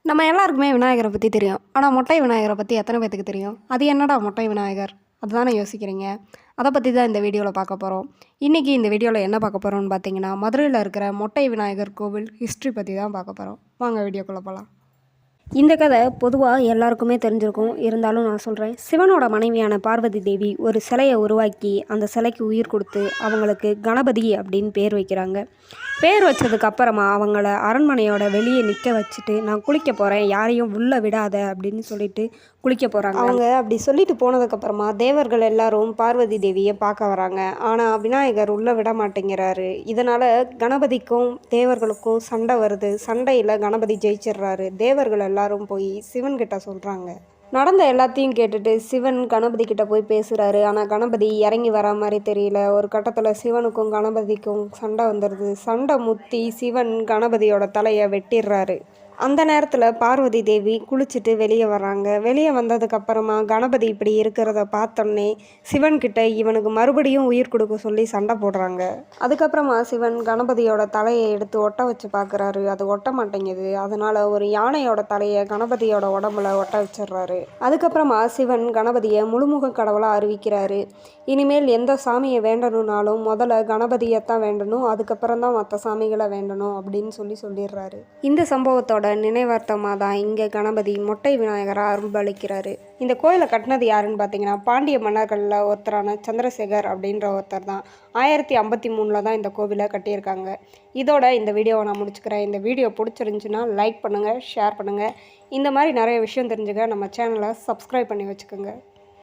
நம்ம எல்லாருக்குமே விநாயகரை பற்றி தெரியும். ஆனால் மொட்டை விநாயகரை பற்றி எத்தனை பேத்துக்கு தெரியும்? அது என்னடா மொட்டை விநாயகர்? அதுதானே யோசிக்கிறீங்க. அதை பற்றி தான் இந்த வீடியோவில் பார்க்க போகிறோம். இன்றைக்கி இந்த வீடியோவில் என்ன பார்க்க போகிறோம்னு பார்த்தீங்கன்னா, மதுரையில் இருக்கிற மொட்டை விநாயகர் கோவில் ஹிஸ்ட்ரி பற்றி தான் பார்க்க போகிறோம். வாங்க வீடியோக்குள்ளே போகலாம். இந்த கதை பொதுவாக எல்லாருக்குமே தெரிஞ்சிருக்கும். இருந்தாலும் நான் சொல்கிறேன். சிவனோட மனைவியான பார்வதி தேவி ஒரு சிலையை உருவாக்கி அந்த சிலைக்கு உயிர் கொடுத்து அவங்களுக்கு கணபதி அப்படின்னு பேர் வைக்கிறாங்க. பேர் வச்சதுக்கு அப்புறமா அவங்கள அரண்மனையோட வெளியே நிற்க வச்சுட்டு, நான் குளிக்க போகிறேன், யாரையும் உள்ளே விடாத அப்படின்னு சொல்லிட்டு குளிக்க போகிறாங்க. அவங்க அப்படி சொல்லிட்டு போனதுக்கப்புறமா தேவர்கள் எல்லாரும் பார்வதி தேவியை பார்க்க வராங்க. ஆனால் விநாயகர் உள்ளே விட மாட்டேங்கிறாரு. இதனால் கணபதிக்கும் தேவர்களுக்கும் சண்டை வருது. சண்டையில் கணபதி ஜெயிச்சிடுறாரு. தேவர்கள் எல்லாரும் போய் சிவன்கிட்ட சொல்கிறாங்க. நடந்த எல்லாத்தையும் கேட்டுட்டு சிவன் கணபதி கிட்ட போய் பேசுகிறாரு. ஆனால் கணபதி இறங்கி வர மாதிரி தெரியல. ஒரு கட்டத்தில் சிவனுக்கும் கணபதிக்கும் சண்டை வந்துடுது. சண்டை முத்தி சிவன் கணபதியோட தலையை வெட்டிடுறாரு. அந்த நேரத்தில் பார்வதி தேவி குளிச்சுட்டு வெளியே வராங்க. வெளியே வந்ததுக்கப்புறமா கணபதி இப்படி இருக்கிறத பார்த்தோன்னே சிவன்கிட்ட இவனுக்கு மறுபடியும் உயிர் கொடுக்க சொல்லி சண்டை போடுறாங்க. அதுக்கப்புறமா சிவன் கணபதியோட தலையை எடுத்து ஒட்ட வச்சு பார்க்குறாரு. அது ஒட்ட மாட்டேங்குது. அதனால் ஒரு யானையோட தலையை கணபதியோட உடம்புல ஒட்ட வச்சிடுறாரு. அதுக்கப்புறமா சிவன் கணபதியை முழுமுக கடவுளாக அறிவிக்கிறாரு. இனிமேல் எந்த சாமியை வேண்டணும்னாலும் முதல்ல கணபதியைத்தான் வேண்டணும், அதுக்கப்புறம் தான் மற்ற சாமிகளை வேண்டணும் அப்படின்னு சொல்லிடுறாரு. இந்த சம்பவத்தோட நினைவார்த்தமாக தான் இங்கே கணபதி மொட்டை விநாயகராக அருள்பாலிக்கிறாரு. இந்த கோயிலை கட்டினது யாருன்னு பார்த்தீங்கன்னா, பாண்டிய மன்னர்களில் ஒருத்தரான சந்திரசேகர் அப்படின்ற ஒருத்தர் தான். 1053 தான் இந்த கோவிலை கட்டியிருக்காங்க. இதோட இந்த வீடியோவை நான் முடிச்சுக்கிறேன். இந்த வீடியோ பிடிச்சிருந்துச்சுன்னா லைக் பண்ணுங்கள், ஷேர் பண்ணுங்கள். இந்த மாதிரி நிறைய விஷயம் தெரிஞ்சுக்க நம்ம சேனலை சப்ஸ்கிரைப் பண்ணி வச்சுக்கோங்க.